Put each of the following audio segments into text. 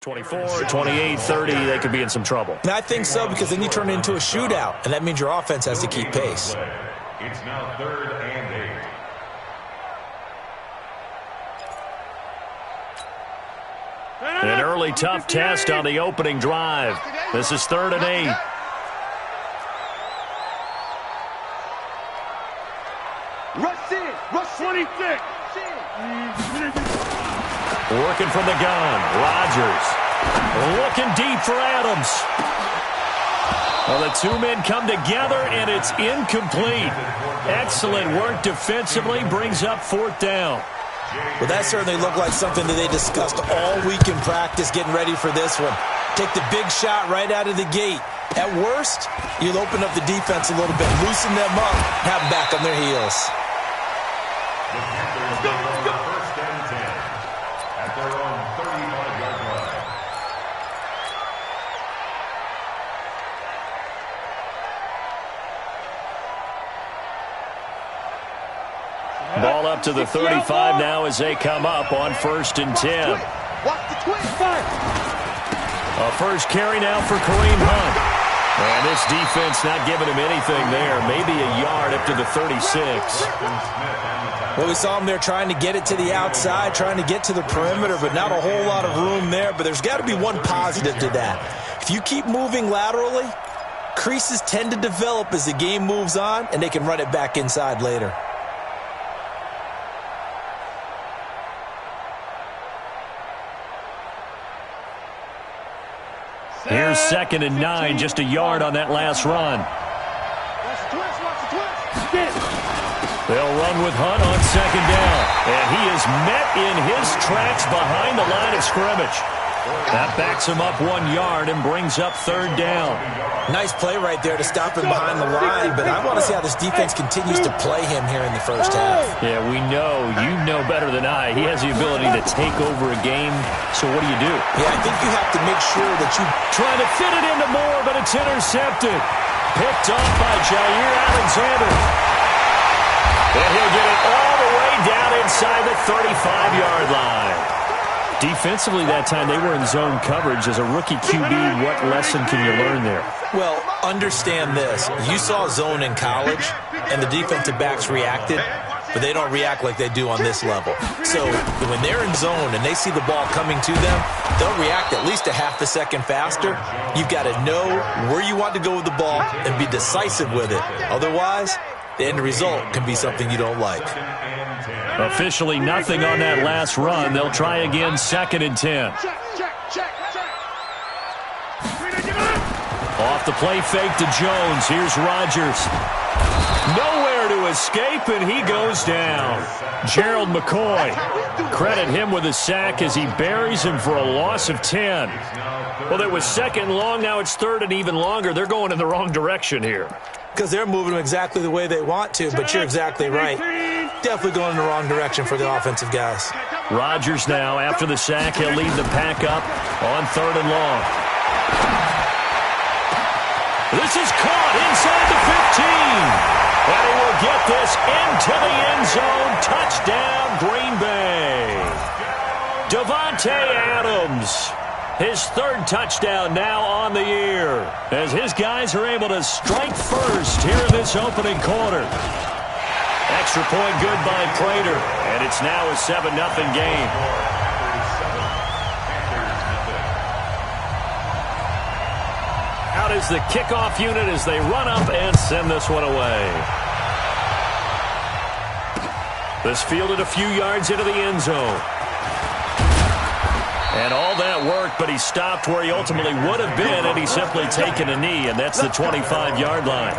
24, 28, 30, they could be in some trouble. I think so, because then you turn it into a shootout, and that means your offense has to keep pace. It's now 3rd and 8. An early tough test on the opening drive. This is 3rd and 8. Rush in. Rush 26. Working from the gun. Rodgers. Looking deep for Adams. Well, the two men come together, and it's incomplete. Excellent work defensively. Brings up 4th down. Well, that certainly looked like something that they discussed all week in practice, getting ready for this one. Take the big shot right out of the gate. At worst, you'll open up the defense a little bit, loosen them up, have them back on their heels. Let's go. 1st and 10 at their own 35-yard line. Ball up to the 35 now as they come up on 1st and 10. Watch the twist. A first carry now for Kareem Hunt. And this defense not giving him anything there. Maybe a yard up to the 36. Well, we saw him there trying to get it to the outside, trying to get to the perimeter, but not a whole lot of room there. But there's got to be one positive to that. If you keep moving laterally, creases tend to develop as the game moves on, and they can run it back inside later. Here's 2nd and 9, just a yard on that last run. They'll run with Hunt on 2nd down. And he is met in his tracks behind the line of scrimmage. That backs him up 1 yard and brings up 3rd down. Nice play right there to stop him behind the line, but I want to see how this defense continues to play him here in the first half. Yeah, we know. You know better than I. He has the ability to take over a game. So what do you do? Yeah, I think you have to make sure that you... Trying to fit it into Moore, but it's intercepted. Picked off by Jair Alexander. And he'll get it all the way down inside the 35-yard line. Defensively that time, they were in zone coverage. As a rookie QB, what lesson can you learn there? Well, understand this. You saw zone in college, and the defensive backs reacted, but they don't react like they do on this level. So when they're in zone and they see the ball coming to them, they'll react at least a half a second faster. You've got to know where you want to go with the ball and be decisive with it. Otherwise, the end result can be something you don't like. Officially nothing on that last run. They'll try again, 2nd and 10. Off the play fake to Jones. Here's Rodgers. Nowhere to escape, and he goes down. Gerald McCoy. Credit him with a sack as he buries him for a loss of 10. Well, it was 2nd and long. Now it's 3rd and even longer. They're going in the wrong direction here. Because they're moving them exactly the way they want to, but you're exactly right. Definitely going in the wrong direction for the offensive guys. Rodgers now, after the sack, he'll lead the pack up on 3rd and long. This is caught inside the 15. And he will get this into the end zone. Touchdown, Green Bay. Davante Adams. His 3rd touchdown now on the year, as his guys are able to strike first here in this opening quarter. Extra point good by Prater, and it's now a 7-0 game. Out is the kickoff unit as they run up and send this one away. This fielded a few yards into the end zone. And all that work, but he stopped where he ultimately would have been had he simply taken a knee, and that's the 25-yard line.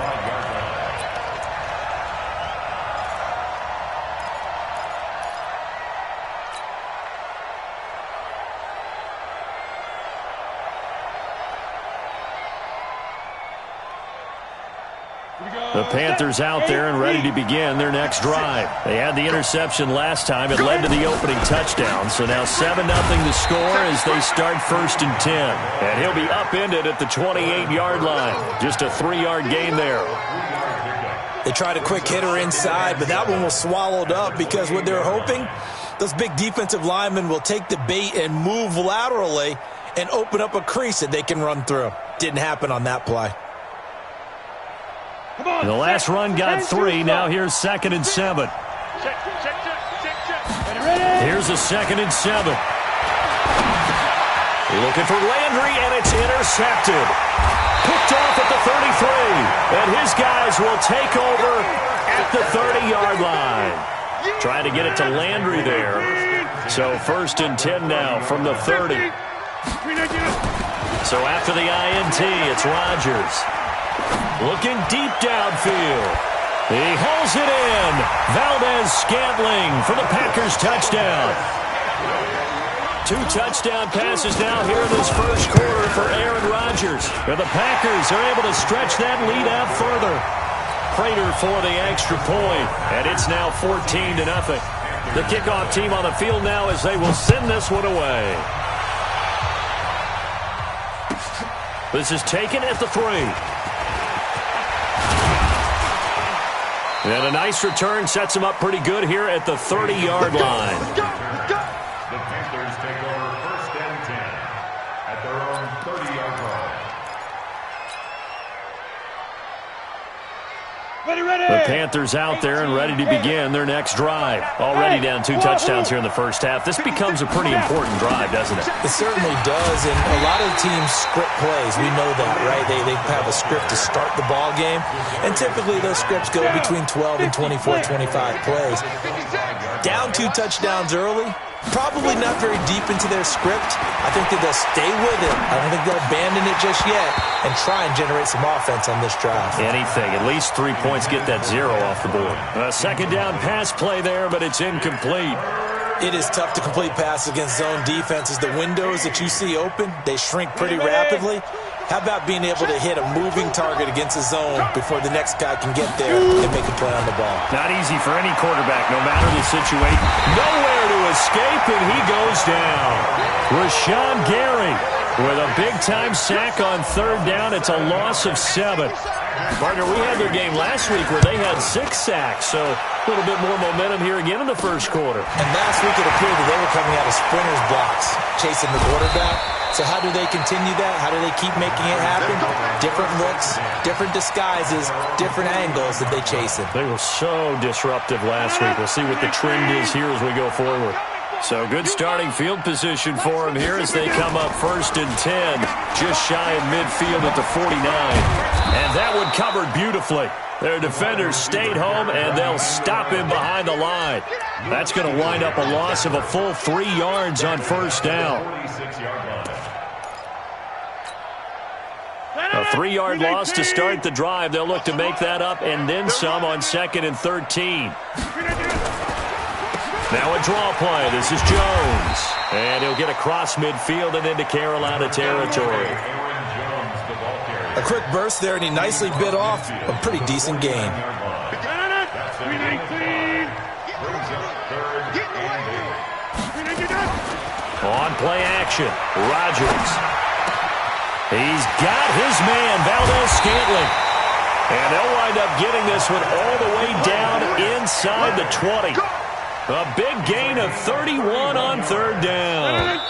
The Panthers out there and ready to begin their next drive. They had the interception last time. It led to the opening touchdown. So now 7-0 to score as they start 1st and 10. And he'll be upended at the 28-yard line. Just a 3-yard gain there. They tried a quick hitter inside, but that one was swallowed up because what they're hoping, those big defensive linemen will take the bait and move laterally and open up a crease that they can run through. Didn't happen on that play. The last run got 3. Now here's 2nd and 7. Here's a 2nd and 7. Looking for Landry, and it's intercepted. Picked off at the 33. And his guys will take over at the 30-yard line. Trying to get it to Landry there. So 1st and 10 now from the 30. So after the INT, it's Rodgers. Looking deep downfield. He hauls it in. Valdez-Scantling for the Packers touchdown. 2 touchdown passes now here in this first quarter for Aaron Rodgers. And the Packers are able to stretch that lead out further. Prater for the extra point, and it's now 14-0. The kickoff team on the field now as they will send this one away. This is taken at the 3. And a nice return sets him up pretty good here at the 30-yard line. The Panthers take over 1st and 10 at their own 30-yard line. The Panthers out there and ready to begin their next drive. Already down 2 touchdowns here in the first half. This becomes a pretty important drive, doesn't it? It certainly does, and a lot of teams script plays. We know that, right? They have a script to start the ball game, and typically those scripts go between 12 and 24, 25 plays. Down 2 touchdowns early, probably not very deep into their script. I think that they'll stay with it. I don't think they'll abandon it just yet and try and generate some offense on this drive. Anything. At least 3 points, get that 0 off the board. A 2nd down pass play there, but it's incomplete. It is tough to complete passes against zone defenses. The windows that you see open, they shrink pretty rapidly. How about being able to hit a moving target against a zone before the next guy can get there and make a play on the ball? Not easy for any quarterback, no matter the situation. Nowhere to escape, and he goes down. Rashawn Gary with a big-time sack on 3rd down. It's a loss of 7. Partner, we had their game last week where they had 6 sacks, so a little bit more momentum here again in the first quarter. And last week it appeared that they were coming out of sprinters blocks, chasing the quarterback. So how do they continue that? How do they keep making it happen? Different looks, different disguises, different angles that they chase it. They were so disruptive last week. We'll see what the trend is here as we go forward. So good starting field position for them here as they come up 1st and 10, just shy of midfield at the 49. And that one covered beautifully. Their defenders stayed home, and they'll stop him behind the line. That's going to wind up a loss of a full 3 yards on 1st down. A 3-yard loss to start the drive. They'll look to make that up and then some on 2nd and 13. Now a draw play. This is Jones. And he'll get across midfield and into Carolina territory. A quick burst there, and he nicely bit off a pretty decent gain. On play action, Rodgers. He's got his man, Valdez-Scantling. And they'll wind up getting this one all the way down inside the 20. A big gain of 31 on 3rd down.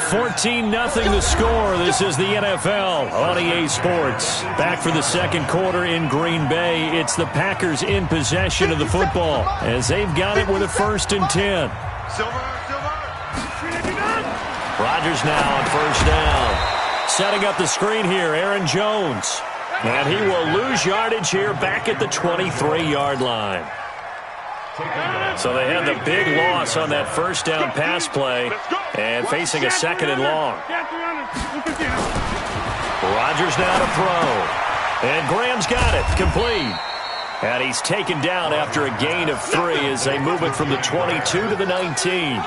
14-0 the score. This is the NFL on EA Sports. Back for the 2nd quarter in Green Bay. It's the Packers in possession of the football as they've got it with a 1st and 10. Rodgers now on 1st down. Setting up the screen here, Aaron Jones. And he will lose yardage here back at the 23-yard line. So they had the big loss on that 1st down pass play and facing a 2nd and long. Rodgers now to throw. And Graham's got it, complete. And he's taken down after a gain of 3 as they move it from the 22 to the 19.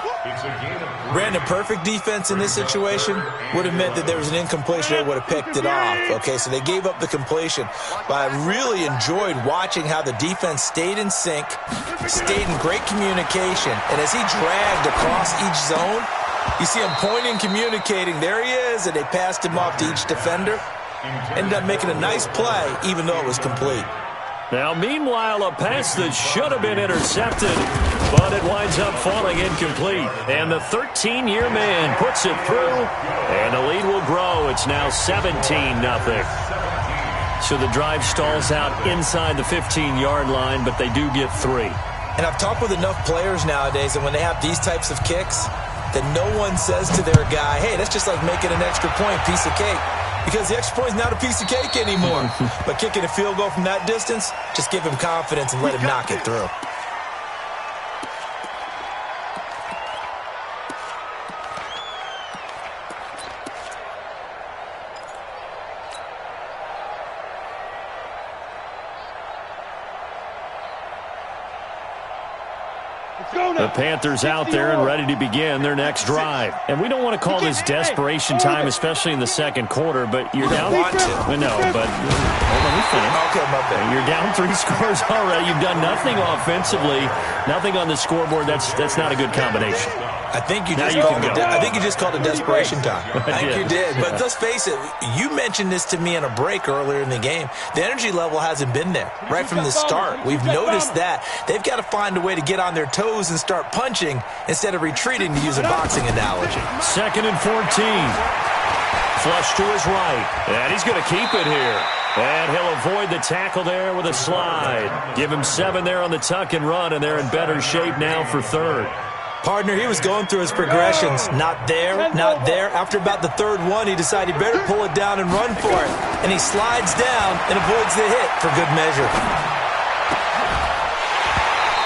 Brandon, perfect defense in this situation would have meant that there was an incompletion. They would have picked it off. Okay, so they gave up the completion. But I really enjoyed watching how the defense stayed in sync, stayed in great communication. And as he dragged across each zone, you see him pointing, communicating. There he is, and they passed him off to each defender. Ended up making a nice play, even though it was complete. Now, meanwhile, a pass that should have been intercepted but it winds up falling incomplete. And the 13-year man puts it through, and the lead will grow. It's now 17-0. So the drive stalls out inside the 15-yard line, but they do get 3. And I've talked with enough players nowadays that when they have these types of kicks, that no one says to their guy, hey, that's just like making an extra point, piece of cake. Because the extra point is not a piece of cake anymore. But kicking a field goal from that distance, just give him confidence and let him knock it through. The Panthers out there and ready to begin their next drive. And we don't want to call this desperation time, especially in the second quarter, but you're down. Want to. No, but hold on, let me finish. Okay, my bad. You're down 3 scores already. You've done nothing offensively, nothing on the scoreboard. That's not a good combination. I think you just called it desperation time. I think you did. But let's face it, you mentioned this to me in a break earlier in the game. The energy level hasn't been there right from the start. We've noticed that. They've got to find a way to get on their toes and start punching instead of retreating, to use a boxing analogy. 2nd and 14. Flush to his right. And he's going to keep it here. And he'll avoid the tackle there with a slide. Give him 7 there on the tuck and run, and they're in better shape now for 3rd. Partner, he was going through his progressions. Not there, not there. After about the 3rd one, he decided he better pull it down and run for it. And he slides down and avoids the hit for good measure.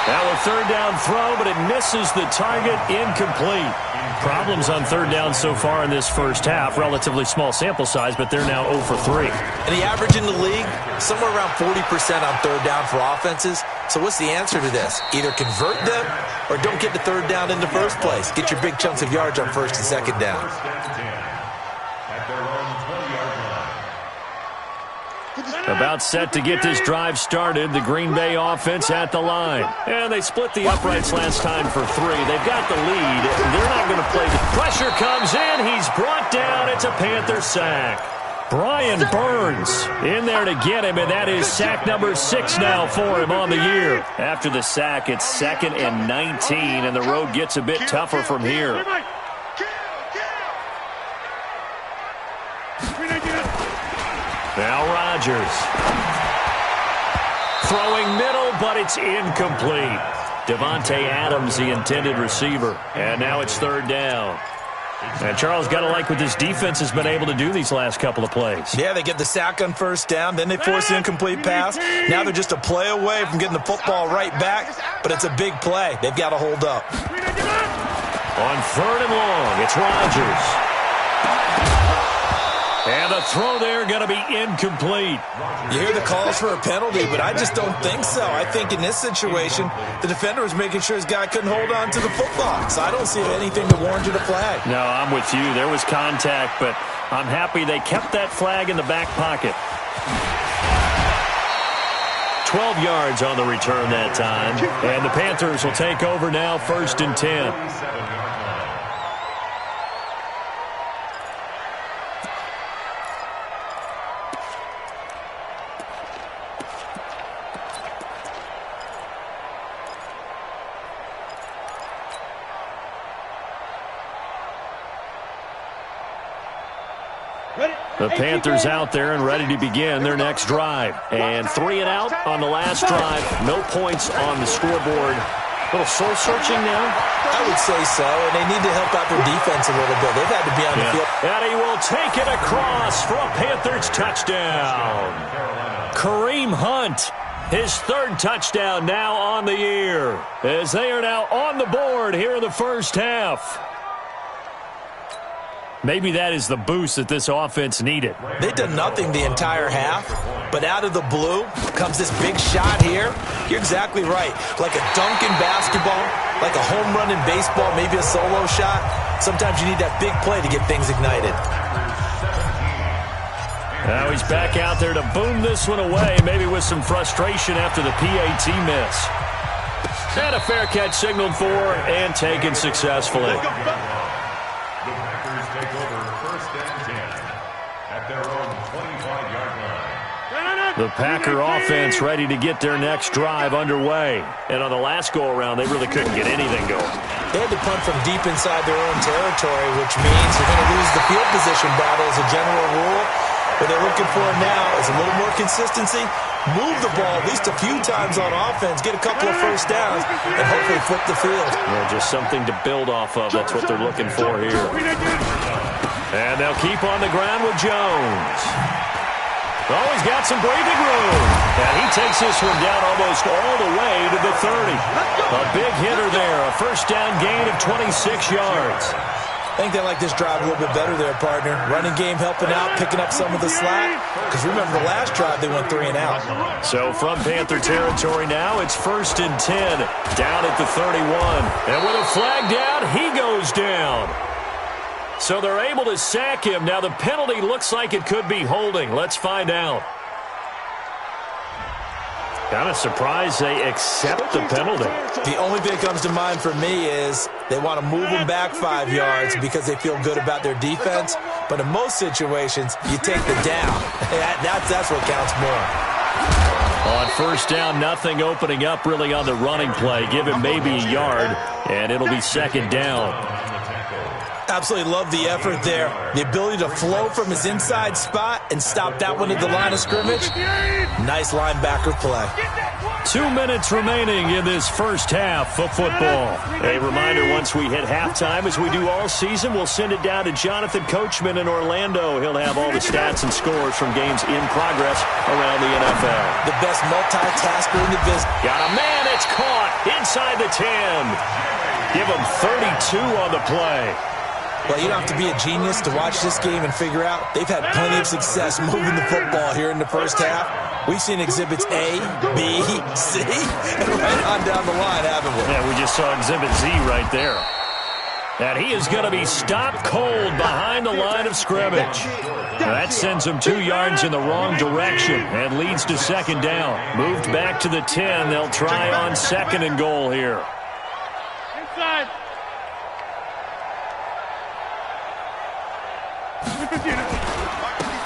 Now a 3rd down throw, but it misses the target, incomplete. Problems on 3rd down so far in this first half. Relatively small sample size, but they're now 0 for 3. And the average in the league, somewhere around 40% on 3rd down for offenses. So what's the answer to this? Either convert them or don't get the 3rd down in the first place. Get your big chunks of yards on 1st and 2nd down. About set to get this drive started. The Green Bay offense at the line. And they split the uprights last time for 3. They've got the lead. They're not going to play. The pressure comes in. He's brought down. It's a Panther sack. Brian Burns in there to get him, and that is sack number 6 now for him on the year. After the sack, it's 2nd and 19, and the road gets a bit tougher from here. Now Rodgers. Throwing middle, but it's incomplete. Devontae Adams, the intended receiver. And now it's 3rd down. And Charles, got to like what this defense has been able to do these last couple of plays. Yeah, they get the sack on 1st down, then they force the incomplete pass. Now they're just a play away from getting the football right back, but it's a big play. They've got to hold up. On 3rd and long, it's Rodgers. And the throw there going to be incomplete. You hear the calls for a penalty, but I just don't think so. I think in this situation, the defender was making sure his guy couldn't hold on to the football. So I don't see anything to warrant a flag. No, I'm with you. There was contact, but I'm happy they kept that flag in the back pocket. 12 yards on the return that time. And the Panthers will take over now, 1st and 10. The Panthers out there and ready to begin their next drive. And 3 and out on the last drive. No points on the scoreboard. A little soul-searching now? I would say so, and they need to help out their defense a little bit. They've had to be on the field. And he will take it across for a Panthers touchdown. Kareem Hunt, his 3rd touchdown now on the year, as they are now on the board here in the first half. Maybe that is the boost that this offense needed. They've done nothing the entire half, but out of the blue comes this big shot here. You're exactly right. Like a dunk in basketball, like a home run in baseball, maybe a solo shot. Sometimes you need that big play to get things ignited. Now he's back out there to boom this one away, maybe with some frustration after the PAT miss. And a fair catch signaled for and taken successfully. Take over 1st and 10 at their own 25-yard line. The Packer offense ready to get their next drive underway. And on the last go-around, they really couldn't get anything going. They had to punt from deep inside their own territory, which means you're going to lose the field position battle as a general rule. What they're looking for now is a little more consistency, move the ball at least a few times on offense, get a couple of first downs, and hopefully flip the field. Yeah, just something to build off of. That's what they're looking for here. And they'll keep on the ground with Jones. Oh, he's got some breathing room. And he takes this one down almost all the way to the 30. A big hitter there. A first down gain of 26 yards. I think they like this drive a little bit better there, partner. Running game helping out, picking up some of the slack. Because remember, the last drive, they went 3 and out. So from Panther territory now, it's 1st and 10. Down at the 31. And with a flag down, he goes down. So they're able to sack him. Now the penalty looks like it could be holding. Let's find out. Kind of surprised they accept the penalty. The only thing that comes to mind for me is they want to move them back 5 yards because they feel good about their defense. But in most situations, you take the down. That's what counts more. On first down, nothing opening up really on the running play. Give him maybe a yard, and it'll be 2nd down. Absolutely love the effort there. The ability to flow from his inside spot and stop that one at the line of scrimmage. Nice linebacker play. 2 minutes remaining in this first half of football. A reminder, once we hit halftime, as we do all season, we'll send it down to Jonathan Coachman in Orlando. He'll have all the stats and scores from games in progress around the NFL. The best multitasker in the business. Got a man, it's caught inside the 10. Give him 32 on the play. Well, you don't have to be a genius to watch this game and figure out they've had plenty of success moving the football here in the first half. We've seen exhibits A, B, C, and right on down the line, haven't we? Yeah, we just saw exhibit Z right there. And he is going to be stopped cold behind the line of scrimmage. That sends him 2 yards in the wrong direction and leads to 2nd down. Moved back to the 10. They'll try on 2nd and goal here. Inside.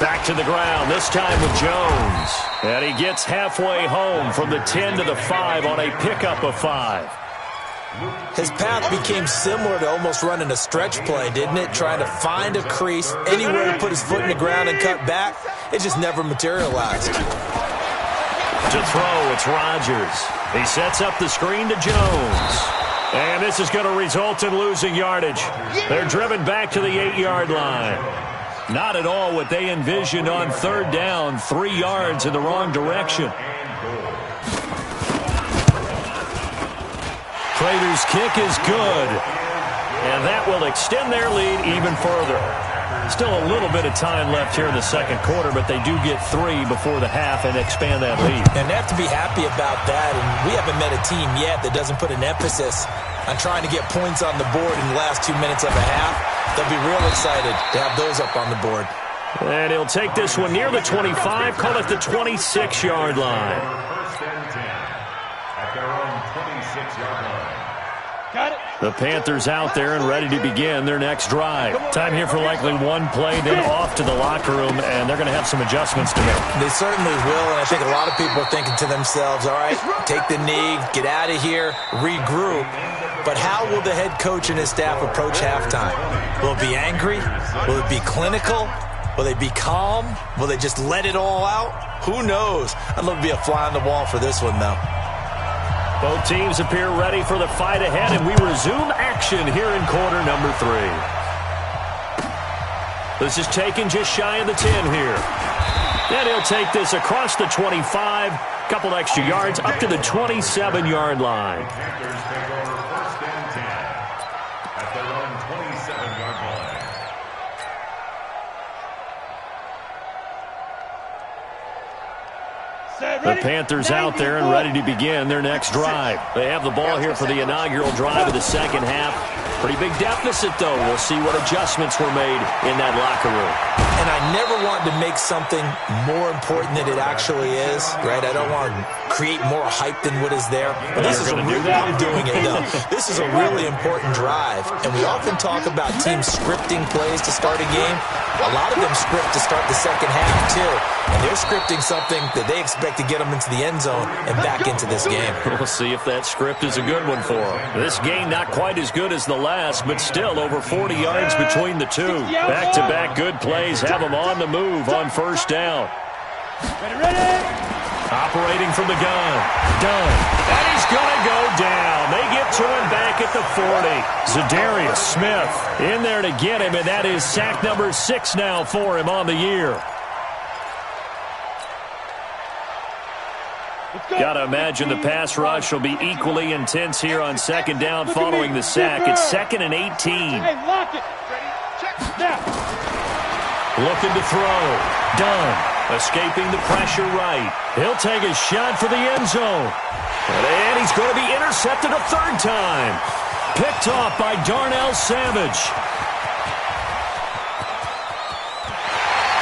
Back to the ground, this time with Jones. And he gets halfway home from the 10 to the 5 on a pickup of 5. His path became similar to almost running a stretch play, didn't it? Trying to find a crease, anywhere to put his foot in the ground and cut back. It just never materialized. To throw, it's Rodgers. He sets up the screen to Jones. And this is going to result in losing yardage. They're driven back to the 8-yard line. Not at all what they envisioned on 3rd down. 3 yards in the wrong direction. Prater's kick is good. And that will extend their lead even further. Still a little bit of time left here in the 2nd quarter, but they do get 3 before the half and expand that lead. And they have to be happy about that. And we haven't met a team yet that doesn't put an emphasis on trying to get points on the board in the last 2 minutes of a half. They'll be real excited to have those up on the board. And he'll take this one near the 25, call it the 26-yard line. 1st and 10 at their own 26-yard line. Got it. The Panthers out there and ready to begin their next drive. Time here for likely one play, then off to the locker room, and they're going to have some adjustments to make. They certainly will, and I think a lot of people are thinking to themselves, all right, take the knee, get out of here, regroup. But how will the head coach and his staff approach halftime? Will it be angry? Will it be clinical? Will they be calm? Will they just let it all out? Who knows? I'd love to be a fly on the wall for this one, though. Both teams appear ready for the fight ahead, and we resume action here in quarter number 3. This is taken just shy of the 10 here. And he'll take this across the 25, couple extra yards, up to the 27-yard line. Panthers take over 1st and 10 at their own 27-yard line. The Panthers out there and ready to begin their next drive. They have the ball here for the inaugural drive of the 2nd half. Pretty big deficit, though. We'll see what adjustments were made in that locker room. And I never want to make something more important than it actually is, right? I don't want to create more hype than what is there. But this is a really, I'm doing it though. This is a really important drive, and we often talk about teams scripting plays to start a game. A lot of them script to start the second half too, and they're scripting something that they expect to get them into the end zone and back into this game. We'll see if that script is a good one for them. This game not quite as good as the last, but still over 40 yards between the two. Back-to-back good plays have them on the move on first down. Ready. Operating from the gun. Done. And he's going to go down. They get to him back at the 40. Zadarius Smith in there to get him, and that is sack number 6 now for him on the year. Got to imagine the pass rush will be equally intense here on second down following the sack. It's 2nd and 18. Hey, lock it. Ready, check, now. Looking to throw. Done. Escaping the pressure right. He'll take a shot for the end zone. And he's going to be intercepted a third time. Picked off by Darnell Savage.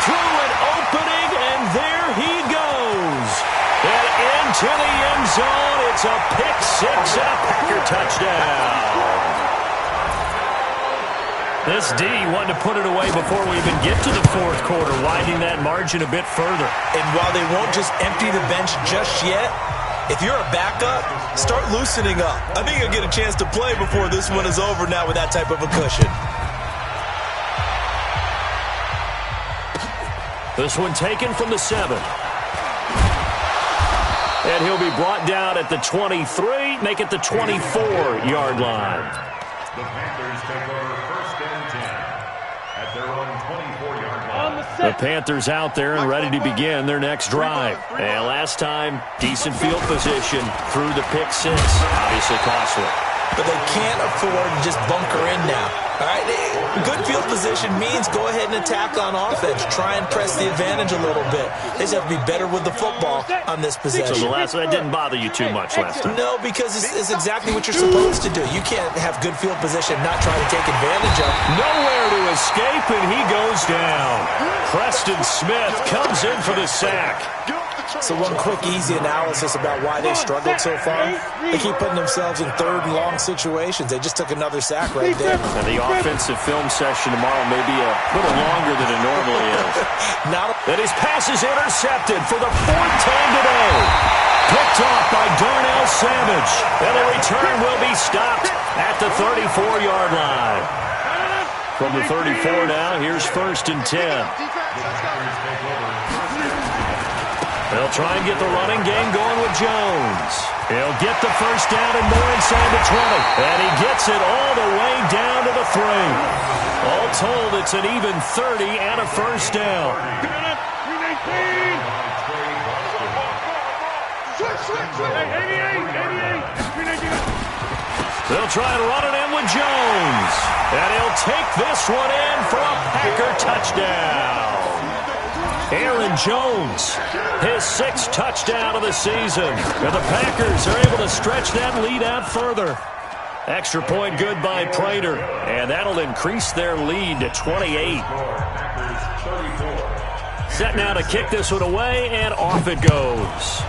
Through an opening, and there he goes. And into the end zone. It's a pick six and a Packer touchdown. This D wanted to put it away before we even get to the fourth quarter, widening that margin a bit further. And while they won't just empty the bench just yet, if you're a backup, start loosening up. I think you'll get a chance to play before this one is over now with that type of a cushion. This one taken from the 7. And he'll be brought down at the 23, make it the 24-yard line. The Panthers take over first and 10 at their own 24-yard line. The Panthers out there and ready to begin their next drive. And last time, decent field position through the pick six. Obviously costly. But they can't afford to just bunker in now. All right, good field position means go ahead and attack on offense. Try and press the advantage a little bit. They just have to be better with the football on this possession. So that didn't bother you too much last time? No, because it's exactly what you're supposed to do. You can't have good field position and not try to take advantage of. Nowhere to escape, and he goes down. Preston Smith comes in for the sack. So one quick, easy analysis about why they struggled so far. They keep putting themselves in third and long situations. They just took another sack right there. And the offensive film session tomorrow may be a little longer than it normally is. And his pass is intercepted for the 4th time today. Picked off by Darnell Savage. And the return will be stopped at the 34-yard line. From the 34 now, here's 1st and 10. They'll try and get the running game going with Jones. He'll get the first down and more inside the 20. And he gets it all the way down to the 3. All told, it's an even 30 and a first down. They'll try and run it in with Jones. And he'll take this one in for a Packer touchdown. Aaron Jones, his 6th touchdown of the season. And the Packers are able to stretch that lead out further. Extra point good by Prater. And that'll increase their lead to 28. Set now to kick this one away, and off it goes.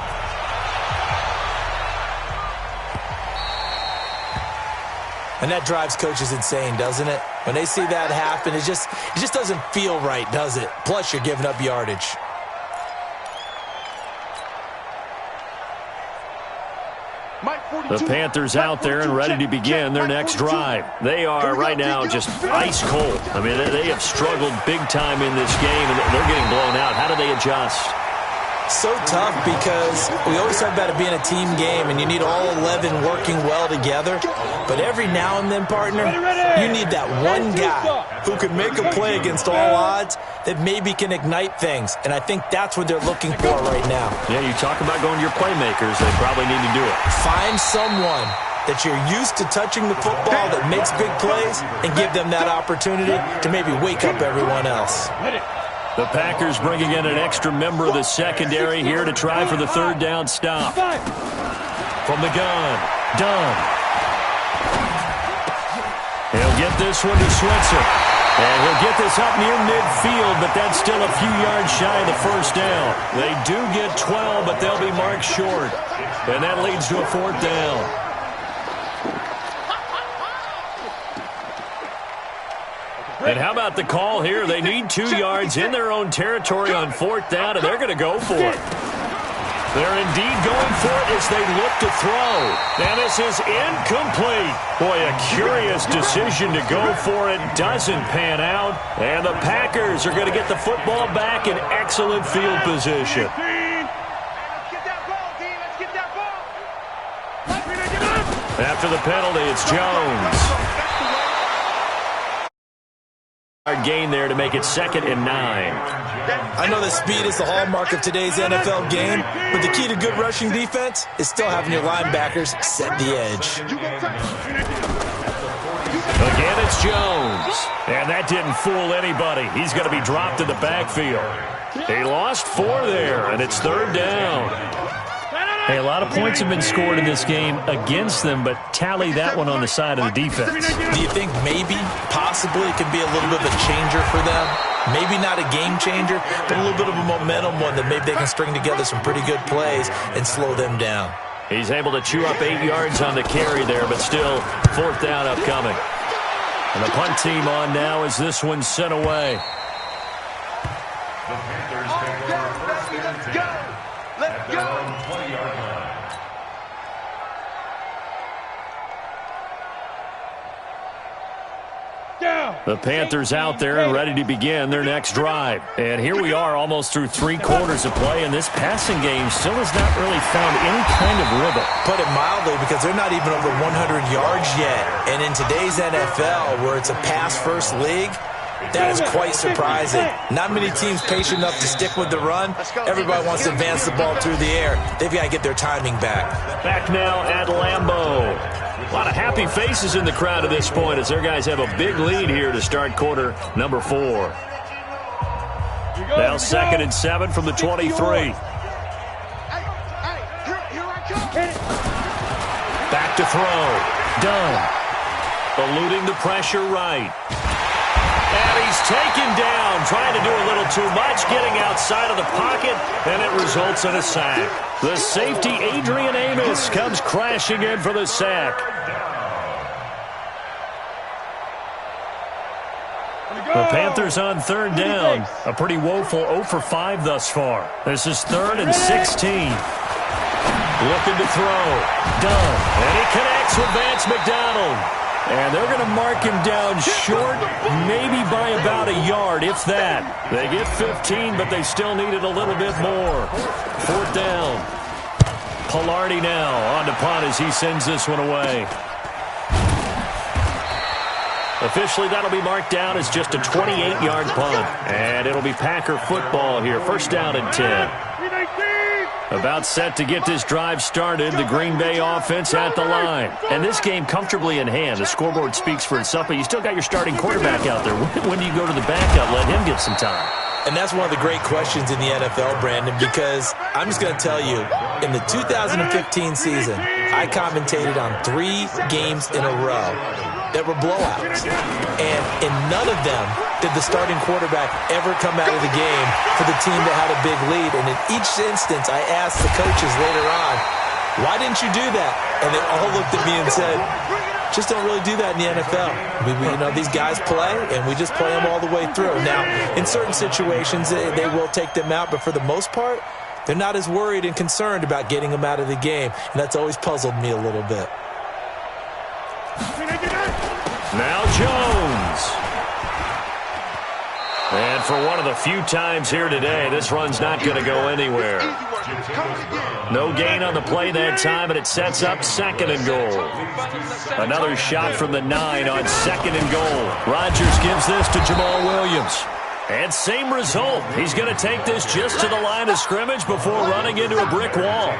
And that drives coaches insane, doesn't it? When they see that happen, it just doesn't feel right, does it? Plus, you're giving up yardage. The Panthers out there and ready to begin their next drive. They are right now just ice cold. I mean, they have struggled big time in this game, and they're getting blown out. How do they adjust? So tough because we always talk about it being a team game and you need all 11 working well together. But every now and then, partner, you need that one guy who can make a play against all odds that maybe can ignite things. And I think that's what they're looking for right now. Yeah, you talk about going to your playmakers. They probably need to do it. Find someone that you're used to touching the football that makes big plays and give them that opportunity to maybe wake up everyone else. The Packers bringing in an extra member of the secondary here to try for the 3rd down stop. From the gun, Dunn. He'll get this one to Switzer. And he'll get this up near midfield, but that's still a few yards shy of the first down. They do get 12, but they'll be marked short. And that leads to a fourth down. And how about the call here? They need 2 yards in their own territory on fourth down, and they're going to go for it. They're indeed going for it as they look to throw. And this is incomplete. Boy, a curious decision to go for it. Doesn't pan out. And the Packers are going to get the football back in excellent field position. After the penalty, it's Jones. Gain there to make it 2nd and 9. I know that speed is the hallmark of today's NFL game, but the key to good rushing defense is still having your linebackers set the edge. Again, it's Jones. And that didn't fool anybody. He's going to be dropped in the backfield. He lost 4 there, and it's 3rd down. Hey, a lot of points have been scored in this game against them, but tally that one on the side of the defense. Do you think maybe, possibly, it could be a little bit of a changer for them? Maybe not a game changer, but a little bit of a momentum one that maybe they can string together some pretty good plays and slow them down. He's able to chew up 8 yards on the carry there, but still 4th down upcoming. And the punt team on now as this one's sent away. The Panthers take over first and 10 at their own 20-yard line. The Panthers out there and ready to begin their next drive. And here we are almost through 3 quarters of play, and this passing game still has not really found any kind of rhythm. Put it mildly, because they're not even over 100 yards yet. And in today's NFL, where it's a pass-first league, that is quite surprising. Not many teams patient enough to stick with the run. Everybody wants to advance the ball through the air. They've got to get their timing back. Back now at Lambeau. A lot of happy faces in the crowd at this point as their guys have a big lead here to start quarter number 4. Now 2nd and 7 from the 23. Back to throw. Done. Eluding the pressure right. And he's taken down, trying to do a little too much, getting outside of the pocket, and it results in a sack. The safety, Adrian Amos, comes crashing in for the sack. The Panthers on 3rd down. A pretty woeful 0 for 5 thus far. This is 3rd and 16. Looking to throw. Done. And he connects with Vance McDonald. And they're going to mark him down short, maybe by about a yard, if that. They get 15, but they still needed a little bit more. 4th down. Pilardi now on to punt as he sends this one away. Officially, that'll be marked down as just a 28-yard punt. And it'll be Packer football here. 1st down and 10. About set to get this drive started, the Green Bay offense at the line. And this game comfortably in hand. The scoreboard speaks for itself, but you still got your starting quarterback out there. When do you go to the backup? Let him get some time. And that's one of the great questions in the NFL, Brandon, because I'm just going to tell you, in the 2015 season, I commentated on 3 games in a row that were blowouts. And in none of them did the starting quarterback ever come out of the game for the team that had a big lead. And in each instance, I asked the coaches later on, why didn't you do that? And they all looked at me and said, just don't really do that in the NFL. You know, these guys play, and we just play them all the way through. Now, in certain situations, they will take them out, but for the most part, they're not as worried and concerned about getting them out of the game, and that's always puzzled me a little bit. Now Jones. And for one of the few times here today, this run's not going to go anywhere. No gain on the play that time, and it sets up 2nd and goal. Another shot from the 9 on 2nd and goal. Rodgers gives this to Jamal Williams. And same result. He's going to take this just to the line of scrimmage before running into a brick wall.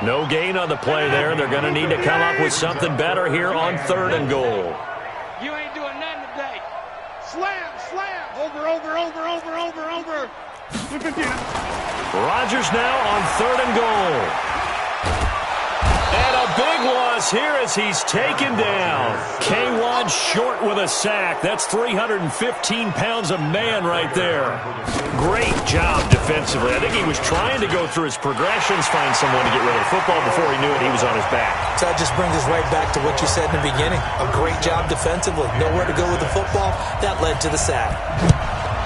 No gain on the play there. They're going to need to come up with something better here on 3rd and goal. You ain't doing nothing today. Slam, slam. Over. Rodgers now on 3rd and goal. And a big loss here as he's taken down. K1 short with a sack. That's 315 pounds a man right there. Great job defensively. I think he was trying to go through his progressions, find someone to get rid of the football. Before he knew it, he was on his back. So that just brings us right back to what you said in the beginning. A great job defensively. Nowhere to go with the football. That led to the sack.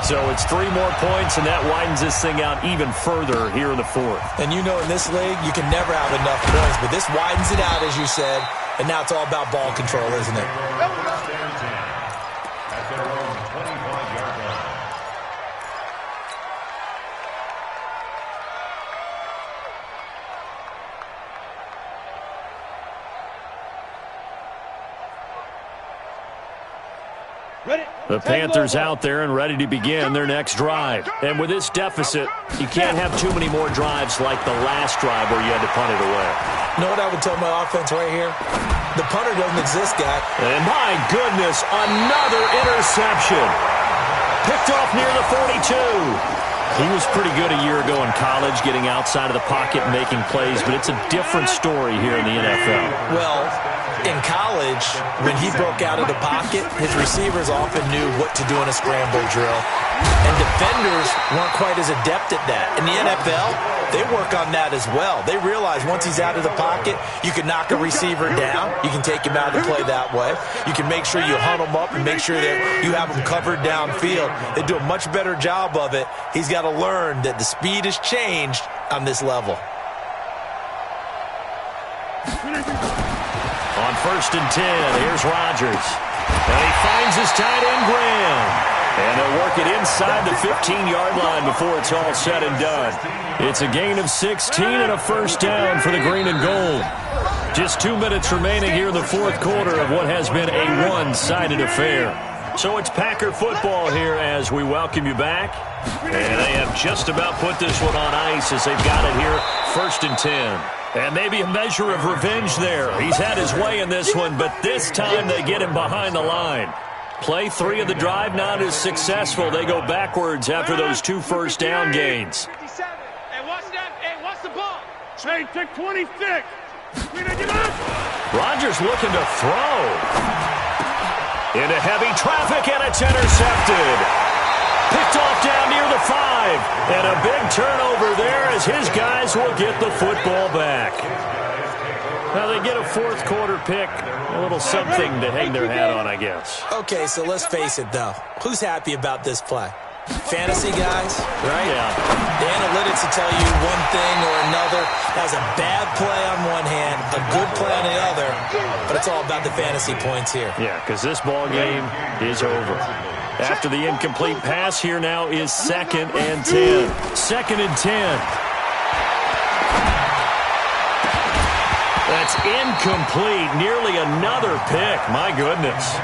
So it's 3 more points, and that widens this thing out even further here in the fourth. And you know in this league, you can never have enough points, but this widens it out, as you said, and now it's all about ball control, isn't it? At their own 25-yard line. The Panthers out there and ready to begin their next drive. And with this deficit, you can't have too many more drives like the last drive where you had to punt it away. You know what I would tell my offense right here? The punter doesn't exist, guy. And my goodness, another interception. Picked off near the 42. He was pretty good a year ago in college, getting outside of the pocket and making plays, but it's a different story here in the NFL. Well, in college, when he broke out of the pocket, his receivers often knew what to do in a scramble drill. And defenders weren't quite as adept at that. In the NFL, they work on that as well. They realize once he's out of the pocket, you can knock a receiver down. You can take him out of the play that way. You can make sure you hunt him up and make sure that you have him covered downfield. They do a much better job of it. He's got to learn that the speed has changed on this level. On 1st and 10, here's Rodgers. And he finds his tight end, Graham. And they'll work it inside the 15-yard line before it's all said and done. It's a gain of 16 and a first down for the green and gold. Just 2 minutes remaining here in the fourth quarter of what has been a one-sided affair. So it's Packer football here as we welcome you back. And they have just about put this one on ice as they've got it here, 1st and 10. And maybe a measure of revenge there. He's had his way in this one, but this time they get him behind the line. Play 3 of the drive not as successful. They go backwards after those 2 first down gains. Hey, watch that. Hey, watch the ball. Hey, take 26. Rodgers looking to throw. Into heavy traffic, and it's intercepted. Picked off down near the 5. And a big turnover there as his guys will get the football back. Now they get a fourth quarter pick. A little something to hang their hat on, I guess. Okay, so let's face it, though. Who's happy about this play? Fantasy guys, right? Yeah. The analytics will tell you one thing or another. That was a bad play on one hand, a good play on the other, but it's all about the fantasy points here. Yeah, because this ball game is over. After the incomplete pass, here now is 2nd and 10. 2nd and 10. That's incomplete. Nearly another pick. My goodness.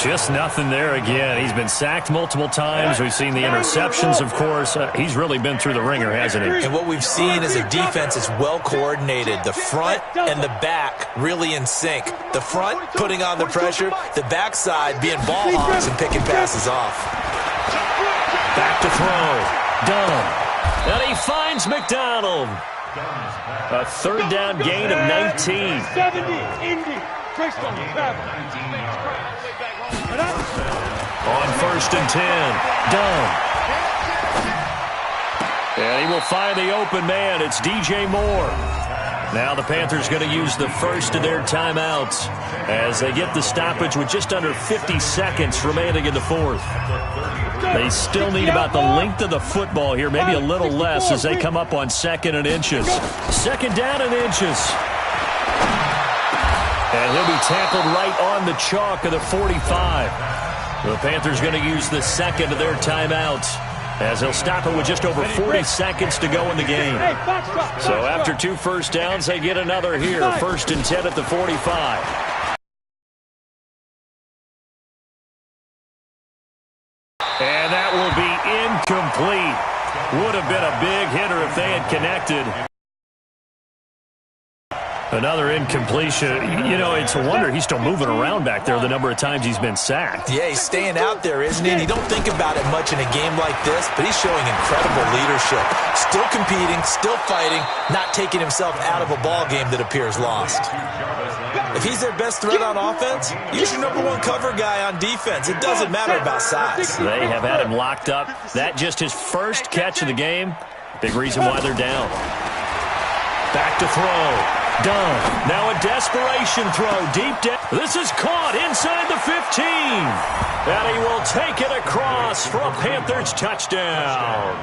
Just nothing there again. He's been sacked multiple times. We've seen the interceptions, of course. He's really been through the ringer, hasn't he? And what we've seen is a defense that's well coordinated. The front and the back really in sync. The front putting on the pressure, the backside being ball hawks and picking passes off. Back to throw. Dunn. And he finds McDonald. A 3rd down gain of 19. 70, Indy. Bristol, travel. On 1st and 10. Dunn. And he will find the open man. It's DJ Moore. Now the Panthers going to use the first of their timeouts as they get the stoppage with just under 50 seconds remaining in the fourth. They still need about the length of the football here, maybe a little less as they come up on 2nd and inches. 2nd down and inches. And he'll be tackled right on the chalk of the 45. The Panthers going to use the second of their timeouts as they'll stop it with just over 40 seconds to go in the game. So after 2 first downs, they get another here. 1st and 10 at the 45. And that will be incomplete. Would have been a big hitter if they had connected. Another incompletion. You know, it's a wonder he's still moving around back there the number of times he's been sacked. Yeah, he's staying out there, isn't he? And you don't think about it much in a game like this, but he's showing incredible leadership. Still competing, still fighting, not taking himself out of a ball game that appears lost. If he's their best threat on offense, use your #1 cover guy on defense. It doesn't matter about size. They have had him locked up. That just his first catch of the game. Big reason why they're down. Back to throw. Done. Now a desperation throw deep down. This is caught inside the 15. And he will take it across for a Panthers touchdown.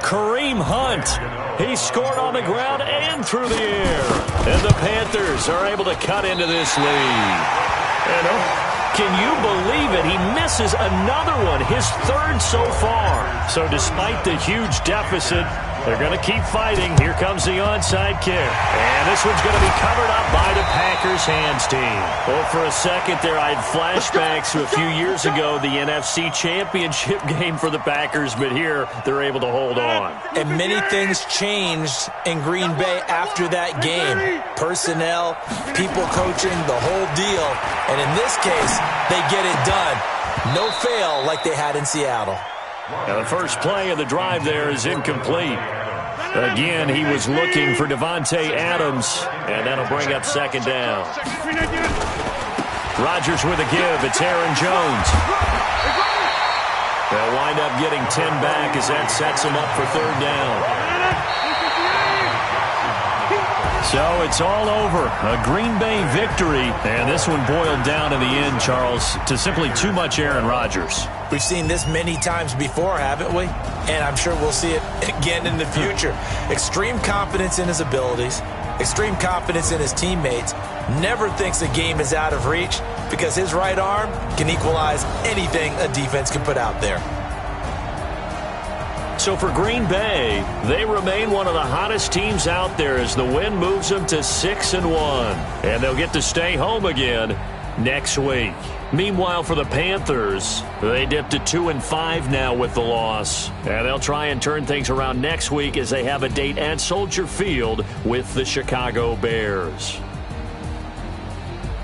Kareem Hunt. He scored on the ground and through the air. And the Panthers are able to cut into this lead. And can you believe it? He misses another one, his third so far. So despite the huge deficit, they're going to keep fighting. Here comes the onside kick. And this one's going to be covered up by the Packers hands team. Well, for a second there, I had flashbacks to a few years ago, the NFC Championship game for the Packers, but here they're able to hold on. And many things changed in Green Bay after that game. Personnel, people coaching, the whole deal. And in this case, they get it done. No fail like they had in Seattle. Now, the first play of the drive there is incomplete. Again, he was looking for Davante Adams, and that'll bring up second down. Rodgers with a give. It's Aaron Jones. They'll wind up getting 10 back as that sets him up for third down. So it's all over. A Green Bay victory. And this one boiled down in the end, Charles, to simply too much Aaron Rodgers. We've seen this many times before, haven't we? And I'm sure we'll see it again in the future. Extreme confidence in his abilities, extreme confidence in his teammates. Never thinks a game is out of reach because his right arm can equalize anything a defense can put out there. So for Green Bay, they remain one of the hottest teams out there as the win moves them to 6-1. And they'll get to stay home again next week. Meanwhile, for the Panthers, they dipped to 2-5 now with the loss. And they'll try and turn things around next week as they have a date at Soldier Field with the Chicago Bears.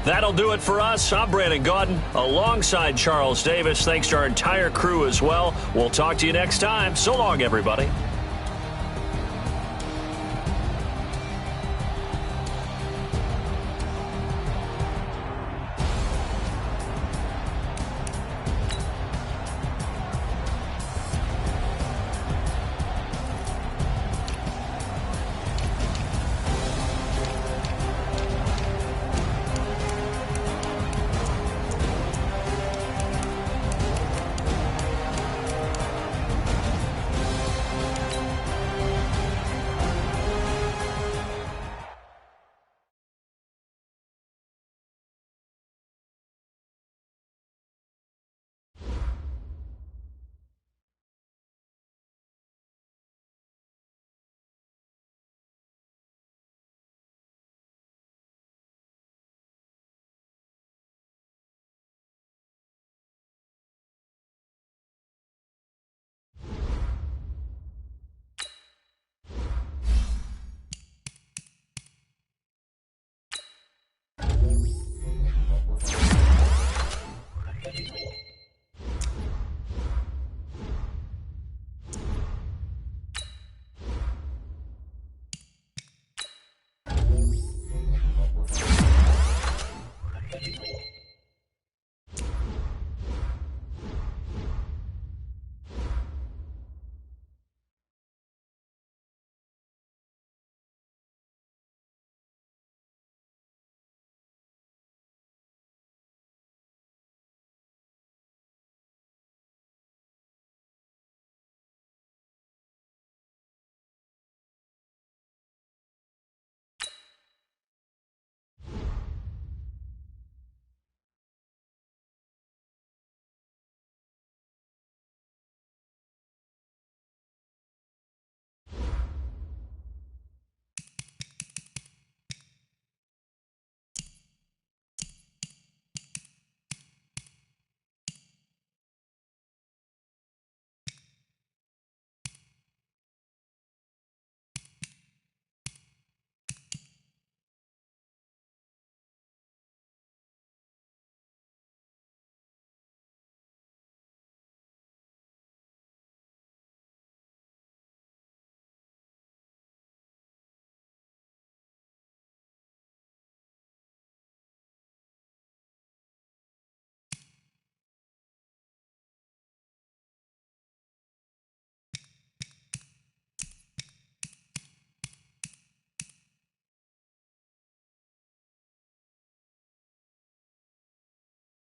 That'll do it for us. I'm Brandon Gaudin alongside Charles Davis. Thanks to our entire crew as well. We'll talk to you next time. So long, everybody.